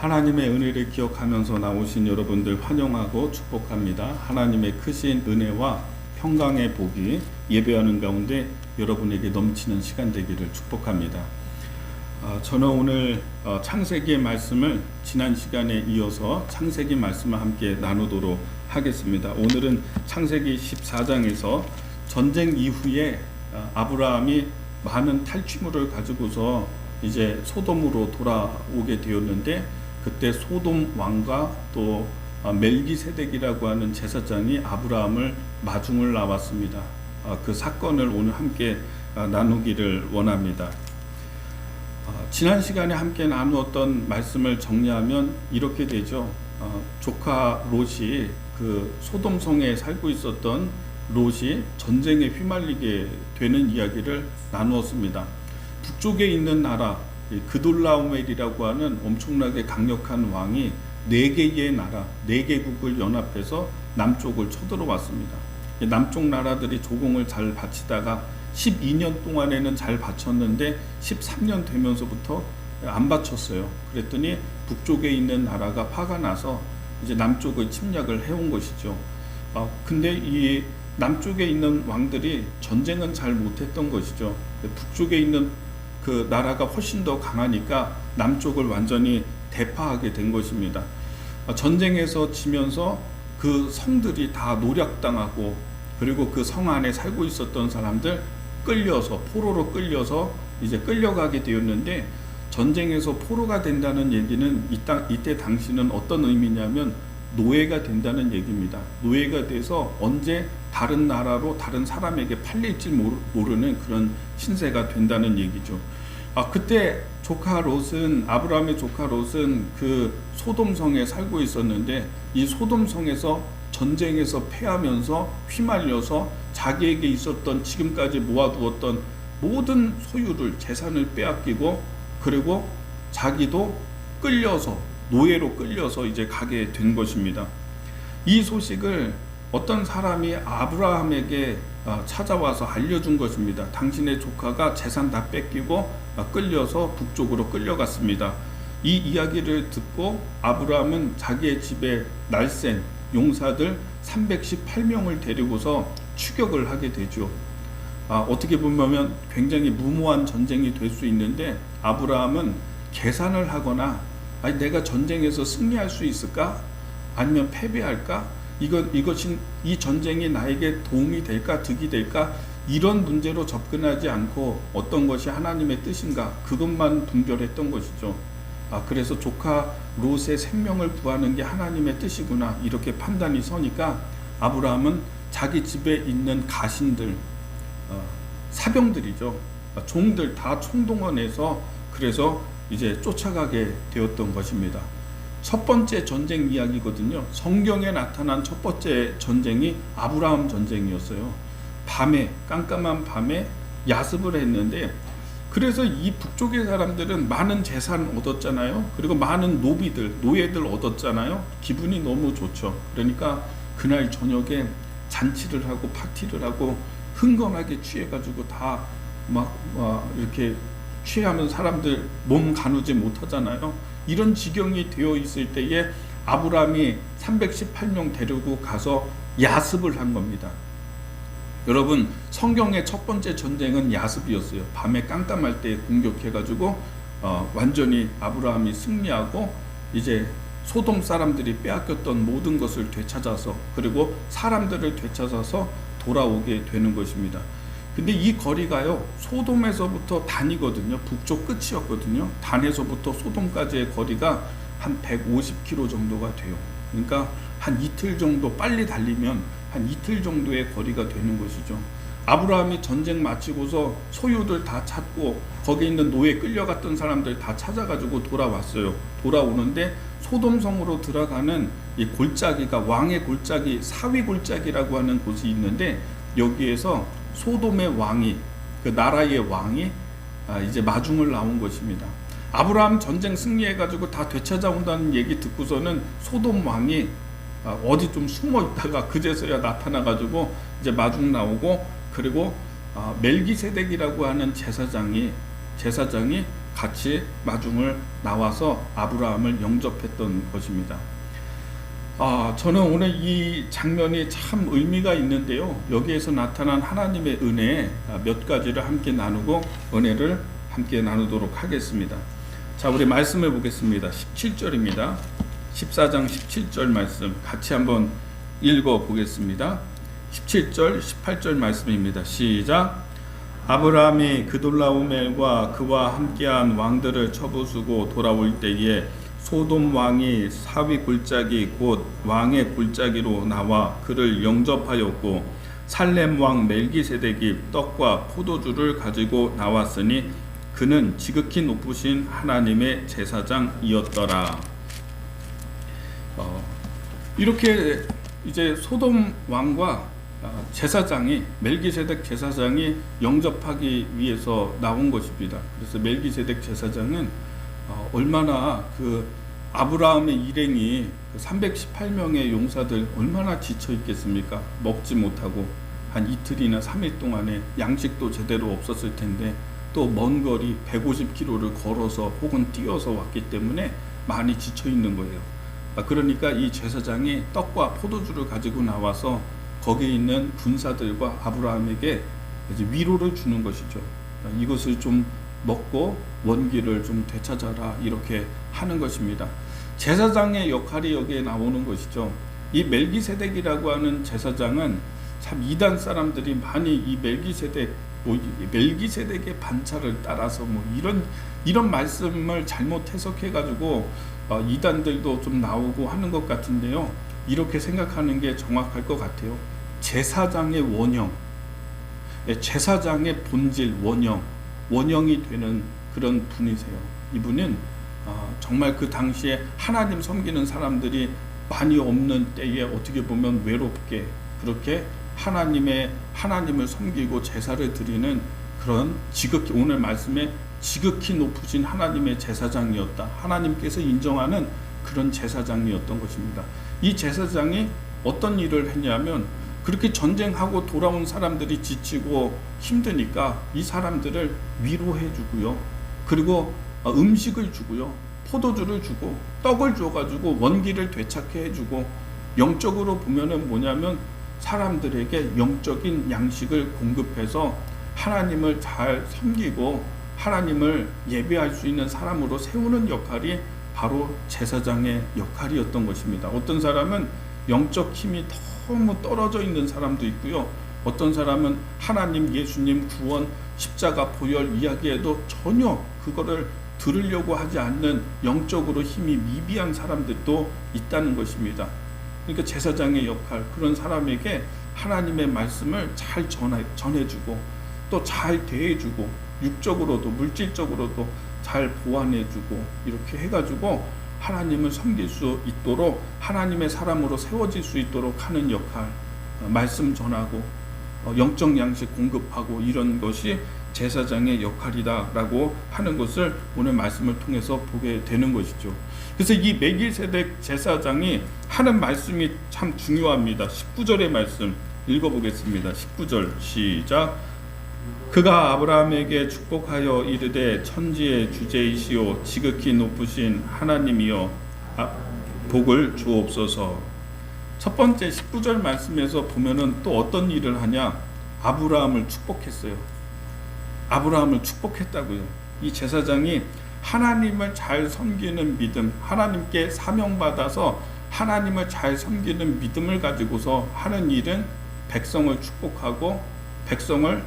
하나님의 은혜를 기억하면서 나오신 여러분들 환영하고 축복합니다. 하나님의 크신 은혜와 평강의 복이 예배하는 가운데 여러분에게 넘치는 시간 되기를 축복합니다. 저는 오늘 창세기의 말씀을 지난 시간에 이어서 창세기 말씀을 함께 나누도록 하겠습니다. 오늘은 창세기 14장에서 전쟁 이후에 아브라함이 많은 탈취물을 가지고서 이제 소돔으로 돌아오게 되었는데, 그때 소돔 왕과 또 멜기세덱이라고 하는 제사장이 아브라함을 마중을 나왔습니다. 그 사건을 오늘 함께 나누기를 원합니다. 지난 시간에 함께 나누었던 말씀을 정리하면 이렇게 되죠. 조카 롯이 그 소돔성에 살고 있었던 롯이 전쟁에 휘말리게 되는 이야기를 나누었습니다. 북쪽에 있는 나라 그돌라오멜이라고 하는 엄청나게 강력한 왕이 4개의 나라, 4개국을 연합해서 남쪽을 쳐들어왔습니다. 남쪽 나라들이 조공을 잘 바치다가 12년 동안에는 잘 바쳤는데 13년 되면서부터 안 바쳤어요. 그랬더니 북쪽에 있는 나라가 화가 나서 이제 남쪽을 침략을 해온 것이죠. 근데 이 남쪽에 있는 왕들이 전쟁은 잘 못했던 것이죠. 북쪽에 있는 그 나라가 훨씬 더 강하니까 남쪽을 완전히 대파하게 된 것입니다. 전쟁에서 지면서 그 성들이 다 노략당하고, 그리고 그 성 안에 살고 있었던 사람들 끌려서 포로로 끌려서 이제 끌려가게 되었는데, 전쟁에서 포로가 된다는 얘기는 이때 당시는 어떤 의미냐면 노예가 된다는 얘기입니다. 노예가 돼서 언제 다른 나라로 다른 사람에게 팔릴지 모르는 그런 신세가 된다는 얘기죠. 그때 아브라함의 조카 롯은 그 소돔성에 살고 있었는데, 이 소돔성에서 전쟁에서 패하면서 휘말려서 자기에게 있었던 지금까지 모아두었던 모든 소유를, 재산을 빼앗기고, 그리고 자기도 노예로 끌려서 이제 가게 된 것입니다. 이 소식을 어떤 사람이 아브라함에게 찾아와서 알려준 것입니다. 당신의 조카가 재산 다 뺏기고 끌려서 북쪽으로 끌려갔습니다. 이 이야기를 듣고 아브라함은 자기의 집에 날쌘 용사들 318명을 데리고서 추격을 하게 되죠. 어떻게 보면 굉장히 무모한 전쟁이 될 수 있는데, 아브라함은 계산을 하거나 내가 전쟁에서 승리할 수 있을까? 아니면 패배할까? 이 전쟁이 나에게 도움이 될까? 득이 될까? 이런 문제로 접근하지 않고 어떤 것이 하나님의 뜻인가? 그것만 분별했던 것이죠. 그래서 조카 롯의 생명을 구하는 게 하나님의 뜻이구나, 이렇게 판단이 서니까 아브라함은 자기 집에 있는 가신들, 사병들이죠, 종들 다 총동원해서 그래서 이제 쫓아가게 되었던 것입니다. 첫 번째 전쟁 이야기거든요. 성경에 나타난 첫 번째 전쟁이 아브라함 전쟁이었어요. 깜깜한 밤에 야습을 했는데, 그래서 이 북쪽의 사람들은 많은 재산 얻었잖아요. 그리고 많은 노예들 얻었잖아요. 기분이 너무 좋죠. 그러니까 그날 저녁에 잔치를 하고 파티를 하고 흥건하게 취해가지고 다 이렇게 취하면 사람들 몸 가누지 못하잖아요. 이런 지경이 되어 있을 때에 아브라함이 318명 데리고 가서 야습을 한 겁니다. 여러분, 성경의 첫 번째 전쟁은 야습이었어요. 밤에 깜깜할 때 공격해가지고 완전히 아브라함이 승리하고 이제 소돔 사람들이 빼앗겼던 모든 것을 되찾아서, 그리고 사람들을 되찾아서 돌아오게 되는 것입니다. 근데 이 거리가요, 소돔에서부터 단이거든요. 북쪽 끝이었거든요. 단에서부터 소돔까지의 거리가 한 150km 정도가 돼요. 그러니까 한 이틀 정도 빨리 달리면 한 이틀 정도의 거리가 되는 것이죠. 아브라함이 전쟁 마치고서 소유들 다 찾고 거기 있는 노예 끌려갔던 사람들 다 찾아가지고 돌아왔어요. 돌아오는데 소돔성으로 들어가는 이 골짜기가, 왕의 골짜기, 사위 골짜기라고 하는 곳이 있는데, 여기에서 소돔의 왕이, 그 나라의 왕이 이제 마중을 나온 것입니다. 아브라함 전쟁 승리해가지고 다 되찾아온다는 얘기 듣고서는 소돔 왕이 어디 좀 숨어 있다가 그제서야 나타나가지고 이제 마중 나오고, 그리고 멜기세덱이라고 하는 제사장이 같이 마중을 나와서 아브라함을 영접했던 것입니다. 저는 오늘 이 장면이 참 의미가 있는데요. 여기에서 나타난 하나님의 은혜 몇 가지를 함께 나누고 은혜를 함께 나누도록 하겠습니다. 자, 우리 말씀해 보겠습니다. 17절입니다. 14장 17절 말씀 같이 한번 읽어 보겠습니다. 17절, 18절 말씀입니다. 시작. 아브라함이 그돌라오멜과 그와 함께한 왕들을 쳐부수고 돌아올 때에 소돔 왕이 사위 골짜기 곧 왕의 골짜기로 나와 그를 영접하였고 살렘 왕 멜기세덱이 떡과 포도주를 가지고 나왔으니 그는 지극히 높으신 하나님의 제사장이었더라. 이렇게 이제 소돔 왕과 제사장이 멜기세덱 제사장이 영접하기 위해서 나온 것입니다. 그래서 멜기세덱 제사장은 얼마나 그 아브라함의 일행이 318명의 용사들 얼마나 지쳐 있겠습니까? 먹지 못하고 한 이틀이나 3일 동안에 양식도 제대로 없었을 텐데 또 먼 거리 150km를 걸어서 혹은 뛰어서 왔기 때문에 많이 지쳐 있는 거예요. 그러니까 이 제사장이 떡과 포도주를 가지고 나와서 거기에 있는 군사들과 아브라함에게 이제 위로를 주는 것이죠. 이것을 좀 먹고 원기를 좀 되찾아라 이렇게 하는 것입니다. 제사장의 역할이 여기에 나오는 것이죠. 이 멜기세덱이라고 하는 제사장은 참 이단 사람들이 많이 이 멜기세덱의 반차를 따라서 이런 말씀을 잘못 해석해 가지고 이단들도 좀 나오고 하는 것 같은데요. 이렇게 생각하는 게 정확할 것 같아요. 제사장의 원형, 제사장의 본질 원형이 되는 그런 분이세요. 이분은 정말 그 당시에 하나님 섬기는 사람들이 많이 없는 때에 어떻게 보면 외롭게 그렇게 하나님을 섬기고 제사를 드리는 그런 지극히 오늘 말씀에 지극히 높으신 하나님의 제사장이었다. 하나님께서 인정하는 그런 제사장이었던 것입니다. 이 제사장이 어떤 일을 했냐면 그렇게 전쟁하고 돌아온 사람들이 지치고 힘드니까 이 사람들을 위로해 주고요. 그리고 음식을 주고요. 포도주를 주고 떡을 줘가지고 원기를 되찾게 해주고 영적으로 보면은 뭐냐면 사람들에게 영적인 양식을 공급해서 하나님을 잘 섬기고 하나님을 예배할 수 있는 사람으로 세우는 역할이 바로 제사장의 역할이었던 것입니다. 어떤 사람은 영적 힘이 너무 떨어져 있는 사람도 있고요. 어떤 사람은 하나님, 예수님, 구원, 십자가, 보혈 이야기에도 전혀 그거를 들으려고 하지 않는 영적으로 힘이 미비한 사람들도 있다는 것입니다. 그러니까 제사장의 역할, 그런 사람에게 하나님의 말씀을 잘 전해주고 또 잘 대해주고 육적으로도 물질적으로도 잘 보완해주고 이렇게 해가지고 하나님을 섬길 수 있도록 하나님의 사람으로 세워질 수 있도록 하는 역할, 말씀 전하고 영적 양식 공급하고 이런 것이 제사장의 역할이다라고 하는 것을 오늘 말씀을 통해서 보게 되는 것이죠. 그래서 이 멜기세덱 제사장이 하는 말씀이 참 중요합니다. 19절의 말씀 읽어보겠습니다. 19절 시작. 그가 아브라함에게 축복하여 이르되 천지의 주제이시오 지극히 높으신 하나님이여 복을 주옵소서. 첫 번째 19절 말씀에서 보면은 또 어떤 일을 하냐? 아브라함을 축복했어요. 아브라함을 축복했다고요. 이 제사장이 하나님을 잘 섬기는 믿음, 하나님께 사명받아서 하나님을 잘 섬기는 믿음을 가지고서 하는 일은 백성을 축복하고 백성을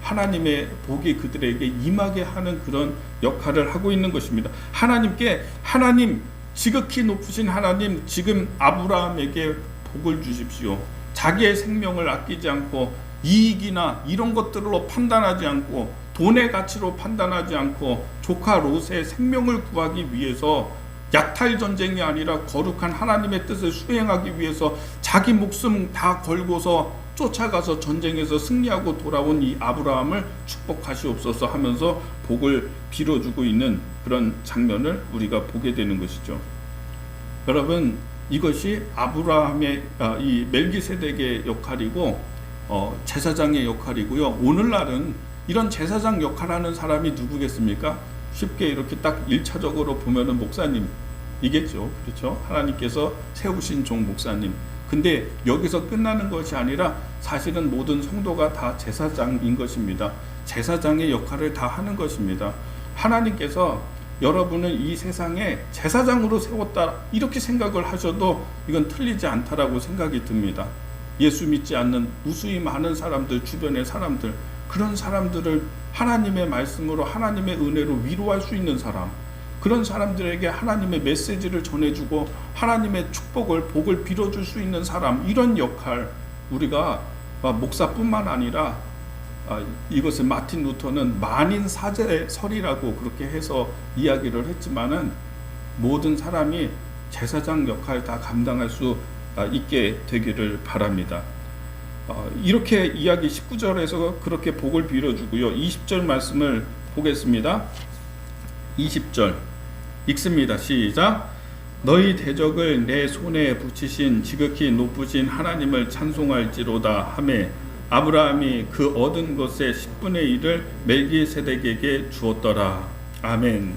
하나님의 복이 그들에게 임하게 하는 그런 역할을 하고 있는 것입니다. 하나님 지극히 높으신 하나님, 지금 아브라함에게 복을 주십시오. 자기의 생명을 아끼지 않고 이익이나 이런 것들로 판단하지 않고 돈의 가치로 판단하지 않고 조카 롯의 생명을 구하기 위해서 약탈 전쟁이 아니라 거룩한 하나님의 뜻을 수행하기 위해서 자기 목숨 다 걸고서 쫓아가서 전쟁에서 승리하고 돌아온 이 아브라함을 축복하시옵소서 하면서 복을 빌어주고 있는 그런 장면을 우리가 보게 되는 것이죠. 여러분, 이것이 아브라함의 이 멜기세덱의 역할이고 제사장의 역할이고요. 오늘날은 이런 제사장 역할하는 사람이 누구겠습니까? 쉽게 이렇게 딱 1차적으로 보면은 목사님이겠죠. 그렇죠? 하나님께서 세우신 종 목사님. 근데 여기서 끝나는 것이 아니라 사실은 모든 성도가 다 제사장인 것입니다. 제사장의 역할을 다 하는 것입니다. 하나님께서 여러분을 이 세상에 제사장으로 세웠다, 이렇게 생각을 하셔도 이건 틀리지 않다라고 생각이 듭니다. 예수 믿지 않는 무수히 많은 사람들, 주변의 사람들, 그런 사람들을 하나님의 말씀으로, 하나님의 은혜로 위로할 수 있는 사람, 그런 사람들에게 하나님의 메시지를 전해주고 하나님의 축복을, 복을 빌어줄 수 있는 사람, 이런 역할, 우리가 목사뿐만 아니라 이것을 마틴 루터는 만인 사제설이라고 그렇게 해서 이야기를 했지만은, 모든 사람이 제사장 역할 다 감당할 수 있게 되기를 바랍니다. 이렇게 이야기 19절에서 그렇게 복을 빌어주고요. 20절 말씀을 보겠습니다. 20절 읽습니다. 시작. 너희 대적을 내 손에 붙이신 지극히 높으신 하나님을 찬송할지로다 하매 아브라함이 그 얻은 것의 10분의 1을 멜기세덱에게 주었더라. 아멘.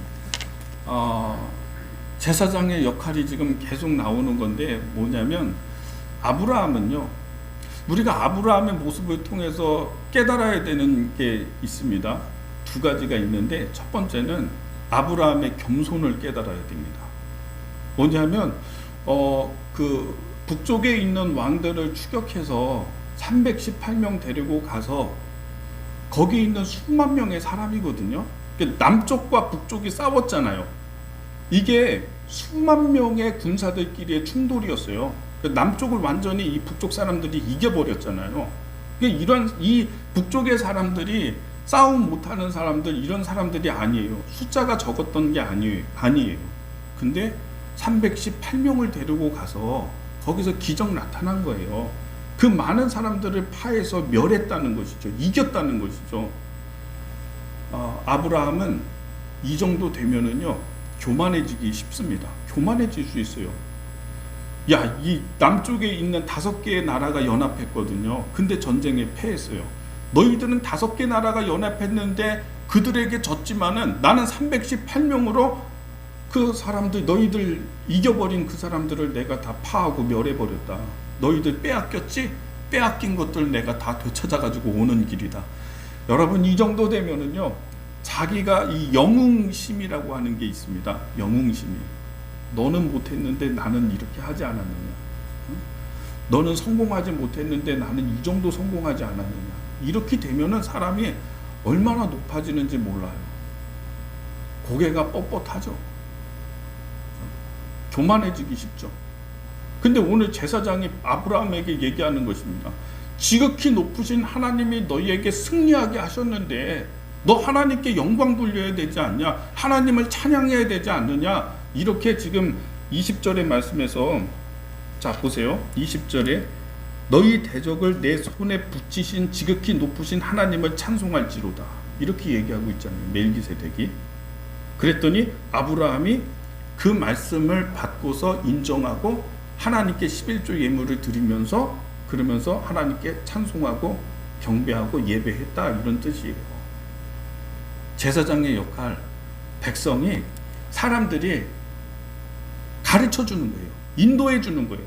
제사장의 역할이 지금 계속 나오는 건데, 뭐냐면 아브라함은요, 우리가 아브라함의 모습을 통해서 깨달아야 되는 게 있습니다. 두 가지가 있는데, 첫 번째는 아브라함의 겸손을 깨달아야 됩니다. 뭐냐면 그 북쪽에 있는 왕들을 추격해서 318명 데리고 가서 거기 있는 수만 명의 사람이거든요. 남쪽과 북쪽이 싸웠잖아요. 이게 수만 명의 군사들끼리의 충돌이었어요. 남쪽을 완전히 이 북쪽 사람들이 이겨버렸잖아요. 이 북쪽의 사람들이 싸움 못하는 사람들, 이런 사람들이 아니에요. 숫자가 적었던 게 아니에요. 근데 318명을 데리고 가서 거기서 기적 나타난 거예요. 그 많은 사람들을 파해서 멸했다는 것이죠. 이겼다는 것이죠. 아브라함은 이 정도 되면은요, 교만해지기 쉽습니다. 교만해질 수 있어요. 이 남쪽에 있는 5개의 나라가 연합했거든요. 근데 전쟁에 패했어요. 너희들은 5개 나라가 연합했는데 그들에게 졌지만은 나는 318명으로 그 사람들, 너희들 이겨버린 그 사람들을 내가 다 파하고 멸해버렸다. 너희들 빼앗겼지? 빼앗긴 것들 내가 다 되찾아가지고 오는 길이다. 여러분, 이 정도 되면은요, 자기가 이 영웅심이라고 하는 게 있습니다. 영웅심이. 너는 못했는데 나는 이렇게 하지 않았느냐. 너는 성공하지 못했는데 나는 이 정도 성공하지 않았느냐. 이렇게 되면은 사람이 얼마나 높아지는지 몰라요. 고개가 뻣뻣하죠. 교만해지기 쉽죠. 근데 오늘 제사장이 아브라함에게 얘기하는 것입니다. 지극히 높으신 하나님이 너희에게 승리하게 하셨는데 너 하나님께 영광 돌려야 되지 않냐? 하나님을 찬양해야 되지 않느냐? 이렇게 지금 20절의 말씀에서, 자 보세요. 20절에 너희 대적을 내 손에 붙이신 지극히 높으신 하나님을 찬송할지로다. 이렇게 얘기하고 있잖아요. 멜기세덱이. 그랬더니 아브라함이 그 말씀을 받고서 인정하고 하나님께 11조 예물을 드리면서, 그러면서 하나님께 찬송하고 경배하고 예배했다, 이런 뜻이에요. 제사장의 역할, 백성이, 사람들이 가르쳐 주는 거예요. 인도해 주는 거예요.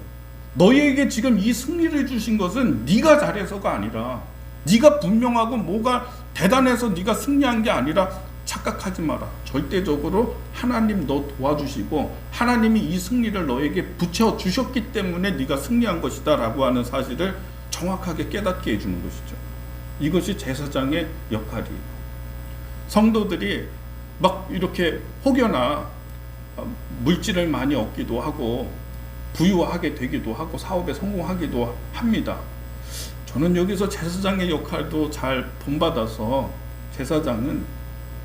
너희에게 지금 이 승리를 주신 것은 네가 잘해서가 아니라, 네가 분명하고 뭐가 대단해서 네가 승리한 게 아니라, 착각하지 마라. 절대적으로 하나님 너 도와주시고 하나님이 이 승리를 너에게 붙여주셨기 때문에 네가 승리한 것이다 라고 하는 사실을 정확하게 깨닫게 해주는 것이죠. 이것이 제사장의 역할이에요. 성도들이 막 이렇게 혹여나 물질을 많이 얻기도 하고 부유하게 되기도 하고 사업에 성공하기도 합니다. 저는 여기서 제사장의 역할도 잘 본받아서, 제사장은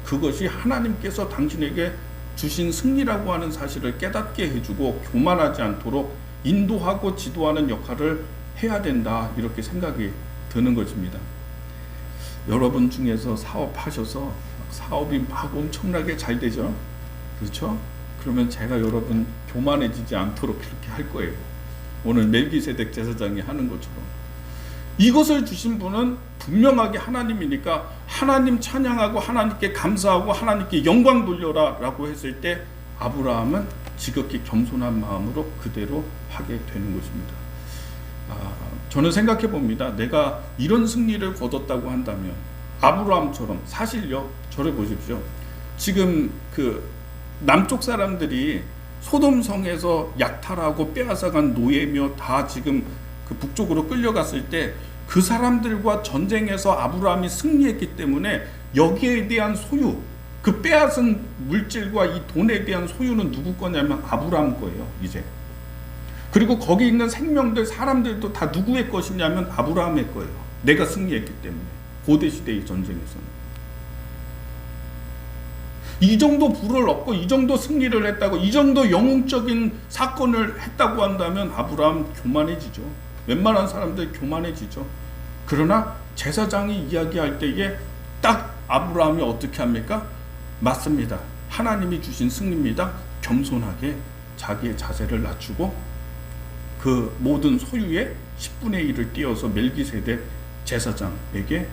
그것이 하나님께서 당신에게 주신 승리라고 하는 사실을 깨닫게 해주고 교만하지 않도록 인도하고 지도하는 역할을 해야 된다, 이렇게 생각이 드는 것입니다. 여러분 중에서 사업하셔서 사업이 막 엄청나게 잘 되죠? 그렇죠? 그러면 제가 여러분 교만해지지 않도록 그렇게 할 거예요. 오늘 멜기세덱 제사장이 하는 것처럼. 이것을 주신 분은 분명하게 하나님이니까 하나님 찬양하고 하나님께 감사하고 하나님께 영광 돌려라 라고 했을 때 아브라함은 지극히 겸손한 마음으로 그대로 하게 되는 것입니다. 저는 생각해 봅니다. 내가 이런 승리를 거뒀다고 한다면 아브라함처럼, 사실요, 저를 보십시오. 지금 그 남쪽 사람들이 소돔성에서 약탈하고 빼앗아간 노예며 다 지금 그 북쪽으로 끌려갔을 때 그 사람들과 전쟁에서 아브라함이 승리했기 때문에 여기에 대한 소유, 그 빼앗은 물질과 이 돈에 대한 소유는 누구 거냐면 아브라함 거예요, 이제. 그리고 거기 있는 생명들, 사람들도 다 누구의 것이냐면 아브라함의 거예요. 내가 승리했기 때문에. 고대 시대의 전쟁에서는. 이 정도 부를 얻고 이 정도 승리를 했다고, 이 정도 영웅적인 사건을 했다고 한다면 아브라함 교만해지죠. 웬만한 사람들 교만해지죠. 그러나 제사장이 이야기할 때에 딱 아브라함이 어떻게 합니까? 맞습니다. 하나님이 주신 승리입니다. 겸손하게 자기의 자세를 낮추고 그 모든 소유의 10분의 1을 띄어서 멜기세덱 제사장에게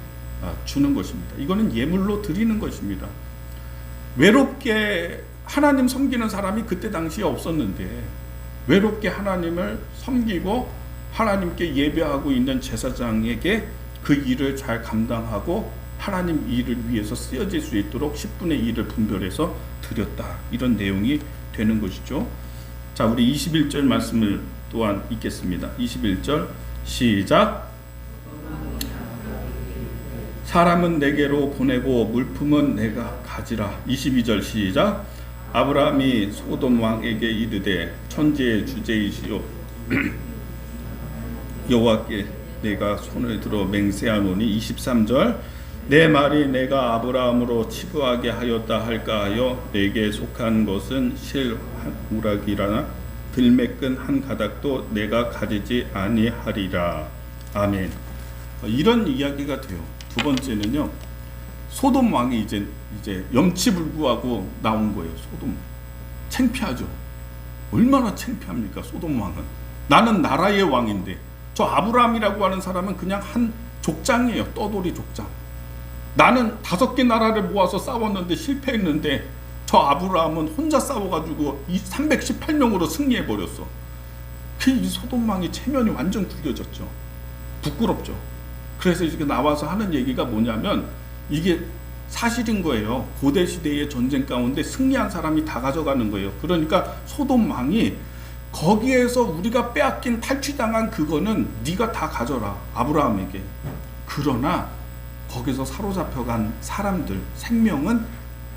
주는 것입니다. 이거는 예물로 드리는 것입니다. 외롭게 하나님 섬기는 사람이 그때 당시에 없었는데 외롭게 하나님을 섬기고 하나님께 예배하고 있는 제사장에게 그 일을 잘 감당하고 하나님 일을 위해서 쓰여질 수 있도록 10분의 1을 분별해서 드렸다. 이런 내용이 되는 것이죠. 자, 우리 21절 말씀을 또한 읽겠습니다. 21절 시작. 사람은 내게로 보내고 물품은 내가 가지라. 22절 시작. 아브라함이 소돔 왕에게 이르되 천지의 주제이시오 여호와께 내가 손을 들어 맹세하노니. 23절 내 말이 내가 아브라함으로 치부하게 하였다 할까 하여 내게 속한 것은 실우락이라나 들매끈 한 가닥도 내가 가지지 아니하리라. 아멘. 이런 이야기가 돼요. 두 번째는요, 소돔 왕이 이제 염치불구하고 나온 거예요. 소돔 창피하죠. 얼마나 창피합니까? 소돔 왕은 나는 나라의 왕인데, 저 아브라함이라고 하는 사람은 그냥 한 족장이에요. 떠돌이 족장. 나는 5개 나라를 모아서 싸웠는데 실패했는데 저 아브라함은 혼자 싸워가지고 318명으로 승리해버렸어. 이 소돔 왕의 체면이 완전 구겨졌죠. 부끄럽죠. 그래서 이렇게 나와서 하는 얘기가 뭐냐면 이게 사실인 거예요. 고대 시대의 전쟁 가운데 승리한 사람이 다 가져가는 거예요. 그러니까 소돔 왕이 거기에서 우리가 빼앗긴 탈취당한 그거는 네가 다 가져라, 아브라함에게. 그러나 거기서 사로잡혀간 사람들 생명은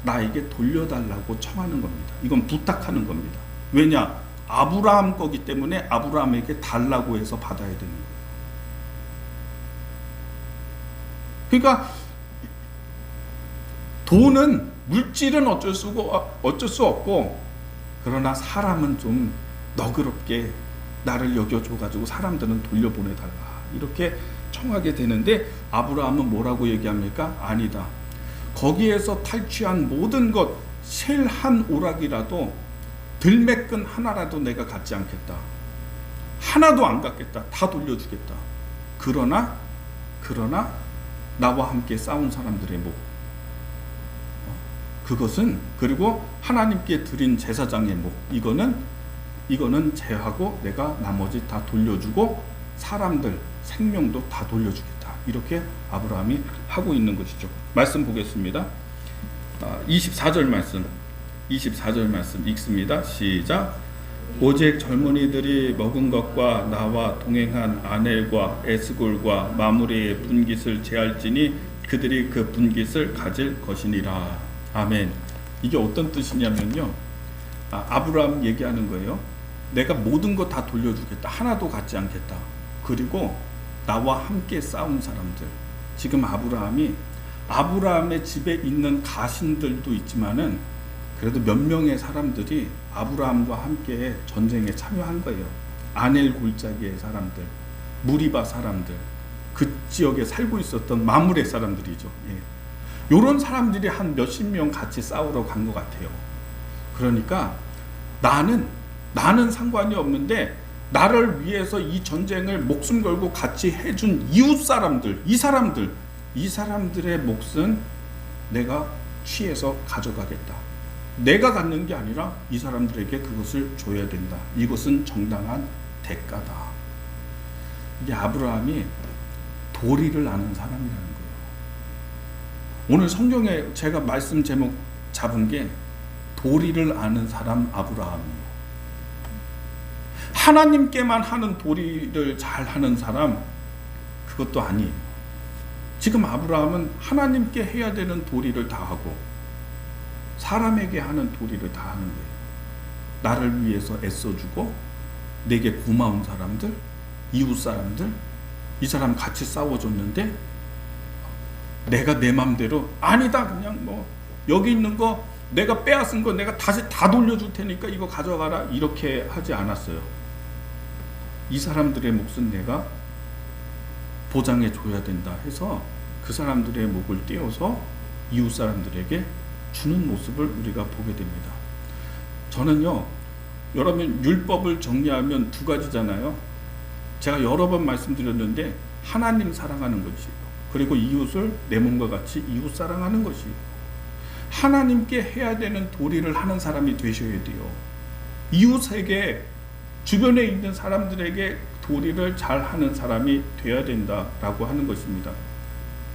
나에게 돌려달라고 청하는 겁니다. 이건 부탁하는 겁니다. 왜냐? 아브라함 거기 때문에 아브라함에게 달라고 해서 받아야 되는 거예요. 그러니까 돈은, 물질은 어쩔 수 없고, 그러나 사람은 좀 너그럽게 나를 여겨줘가지고 사람들은 돌려보내달라, 이렇게 청하게 되는데 아브라함은 뭐라고 얘기합니까? 아니다. 거기에서 탈취한 모든 것 실 한 오락이라도 들매끈 하나라도 내가 갖지 않겠다. 하나도 안 갖겠다. 다 돌려주겠다. 그러나 나와 함께 싸운 사람들의 목, 그것은, 그리고 하나님께 드린 제사장의 목, 이거는 제하고 내가 나머지 다 돌려주고 사람들 생명도 다 돌려주겠다. 이렇게 아브라함이 하고 있는 것이죠. 말씀 보겠습니다. 24절 말씀 읽습니다. 시작. 오직 젊은이들이 먹은 것과 나와 동행한 아넬과 에스골과 마므레의 분깃을 제할지니 그들이 그 분깃을 가질 것이니라. 아멘. 이게 어떤 뜻이냐면요, 아브라함 얘기하는 거예요. 내가 모든 것 다 돌려주겠다. 하나도 갖지 않겠다. 그리고 나와 함께 싸운 사람들. 지금 아브라함의 집에 있는 가신들도 있지만은 그래도 몇 명의 사람들이 아브라함과 함께 전쟁에 참여한 거예요. 아넬 골짜기의 사람들, 무리바 사람들, 그 지역에 살고 있었던 마므레 사람들이죠. 이런 사람들이 한 몇십 명 같이 싸우러 간 것 같아요. 그러니까 나는 상관이 없는데 나를 위해서 이 전쟁을 목숨 걸고 같이 해준 이웃 사람들, 이 사람들의 몫은 내가 취해서 가져가겠다. 내가 갖는 게 아니라 이 사람들에게 그것을 줘야 된다. 이것은 정당한 대가다. 이게 아브라함이 도리를 아는 사람이라는 거예요. 오늘 성경에 제가 말씀 제목 잡은 게 도리를 아는 사람 아브라함이에요. 하나님께만 하는 도리를 잘 하는 사람, 그것도 아니에요. 지금 아브라함은 하나님께 해야 되는 도리를 다 하고 사람에게 하는 도리를 다 하는 거예요. 나를 위해서 애써주고 내게 고마운 사람들, 이웃 사람들, 이 사람 같이 싸워줬는데 내가 내 맘대로 아니다, 그냥 뭐 여기 있는 거 내가 빼앗은 거 내가 다시 다 돌려줄 테니까 이거 가져가라, 이렇게 하지 않았어요. 이 사람들의 몫은 내가 보장해 줘야 된다 해서 그 사람들의 목을 떼어서 이웃 사람들에게 주는 모습을 우리가 보게 됩니다. 저는요, 여러분 율법을 정리하면 두 가지잖아요. 제가 여러 번 말씀드렸는데 하나님 사랑하는 것이고, 그리고 이웃을 내 몸과 같이 이웃 사랑하는 것이고, 하나님께 해야 되는 도리를 하는 사람이 되셔야 돼요. 이웃에게, 주변에 있는 사람들에게 도리를 잘 하는 사람이 되어야 된다라고 하는 것입니다.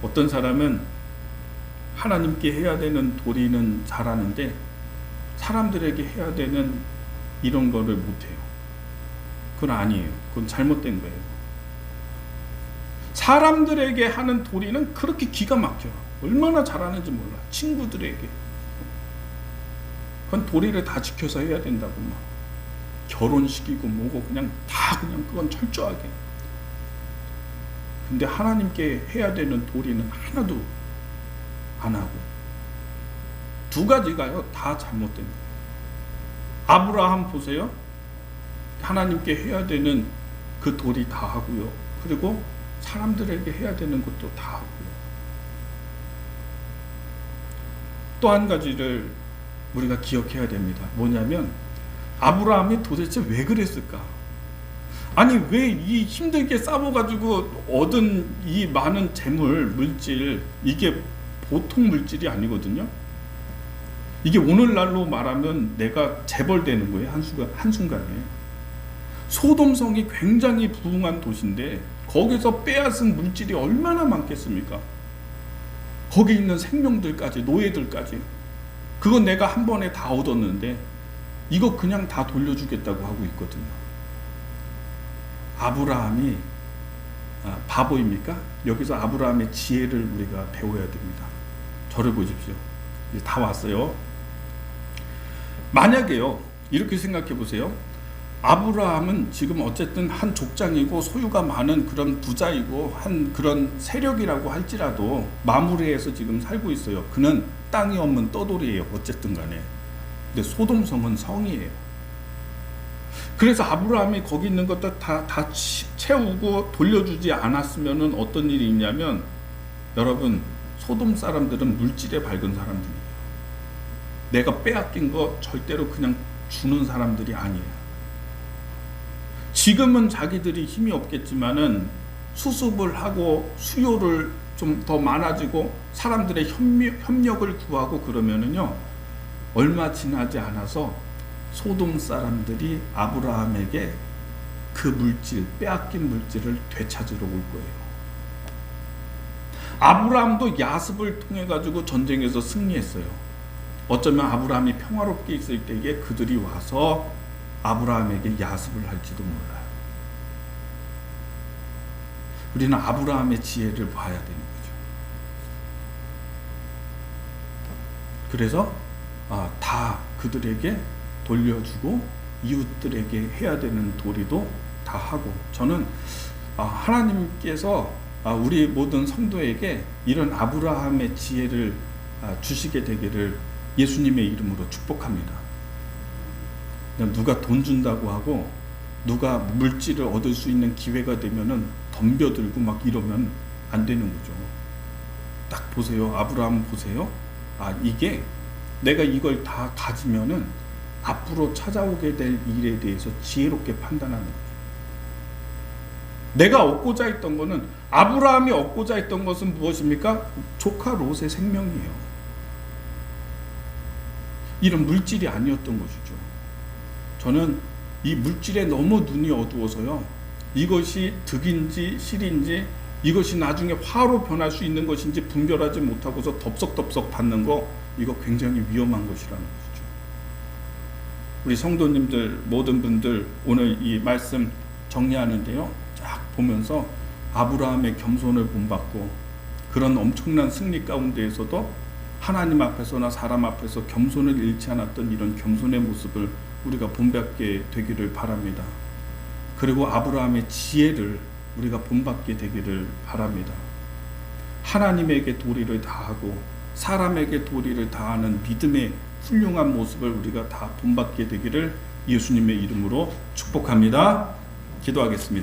어떤 사람은 하나님께 해야 되는 도리는 잘하는데 사람들에게 해야 되는 이런 거를 못해요. 그건 아니에요. 그건 잘못된 거예요. 사람들에게 하는 도리는 그렇게 기가 막혀요. 얼마나 잘하는지 몰라. 친구들에게. 그건 도리를 다 지켜서 해야 된다고 막. 결혼식이고 뭐고 그냥 다 그냥 그건 철저하게. 근데 하나님께 해야 되는 도리는 하나도 안 하고. 두 가지가요, 다 잘못된 거예요. 아브라함 보세요. 하나님께 해야 되는 그 도리 다 하고요. 그리고 사람들에게 해야 되는 것도 다 하고요. 또 한 가지를 우리가 기억해야 됩니다. 뭐냐면 아브라함이 도대체 왜 그랬을까? 아니, 왜 이 힘들게 싸워가지고 얻은 이 많은 재물, 물질, 이게 보통 물질이 아니거든요. 이게 오늘날로 말하면 내가 재벌되는 거예요. 한순간에. 소돔성이 굉장히 부흥한 도시인데 거기서 빼앗은 물질이 얼마나 많겠습니까? 거기 있는 생명들까지, 노예들까지. 그건 내가 한 번에 다 얻었는데 이거 그냥 다 돌려주겠다고 하고 있거든요. 아브라함이 바보입니까? 여기서 아브라함의 지혜를 우리가 배워야 됩니다. 저를 보십시오. 이제 다 왔어요. 만약에요, 이렇게 생각해 보세요. 아브라함은 지금 어쨌든 한 족장이고 소유가 많은 그런 부자이고 한 그런 세력이라고 할지라도 마무리해서 지금 살고 있어요. 그는 땅이 없는 떠돌이에요. 어쨌든 간에. 근데 소돔성은 성이에요. 그래서 아브라함이 거기 있는 것들 다 채우고 돌려주지 않았으면 어떤 일이 있냐면, 여러분, 소돔 사람들은 물질에 밝은 사람들이에요. 내가 빼앗긴 거 절대로 그냥 주는 사람들이 아니에요. 지금은 자기들이 힘이 없겠지만은 수습을 하고 수요를 좀 더 많아지고 사람들의 협력을 구하고 그러면은요, 얼마 지나지 않아서 소돔 사람들이 아브라함에게 그 물질, 빼앗긴 물질을 되찾으러 올 거예요. 아브라함도 야습을 통해 가지고 전쟁에서 승리했어요. 어쩌면 아브라함이 평화롭게 있을 때에 그들이 와서 아브라함에게 야습을 할지도 몰라요. 우리는 아브라함의 지혜를 봐야 되는 거죠. 그래서 다 그들에게 돌려주고 이웃들에게 해야 되는 도리도 다 하고, 저는 하나님께서 우리 모든 성도에게 이런 아브라함의 지혜를 주시게 되기를 예수님의 이름으로 축복합니다. 누가 돈 준다고 하고 누가 물질을 얻을 수 있는 기회가 되면은 덤벼들고 막 이러면 안 되는 거죠. 딱 보세요. 아브라함 보세요. 이게 내가 이걸 다 가지면은 앞으로 찾아오게 될 일에 대해서 지혜롭게 판단하는 거죠. 내가 얻고자 했던 것은, 아브라함이 얻고자 했던 것은 무엇입니까? 조카 롯의 생명이에요. 이런 물질이 아니었던 것이죠. 저는 이 물질에 너무 눈이 어두워서요, 이것이 득인지 실인지, 이것이 나중에 화로 변할 수 있는 것인지 분별하지 못하고서 덥석덥석 받는 거, 이거 굉장히 위험한 것이라는 것이죠. 우리 성도님들, 모든 분들 오늘 이 말씀 정리하는데요, 쫙 보면서 아브라함의 겸손을 본받고, 그런 엄청난 승리 가운데에서도 하나님 앞에서나 사람 앞에서 겸손을 잃지 않았던 이런 겸손의 모습을 우리가 본받게 되기를 바랍니다. 그리고 아브라함의 지혜를 우리가 본받게 되기를 바랍니다. 하나님에게 도리를 다하고 사람에게 도리를 다하는 믿음의 훌륭한 모습을 우리가 다 본받게 되기를 예수님의 이름으로 축복합니다. 기도하겠습니다.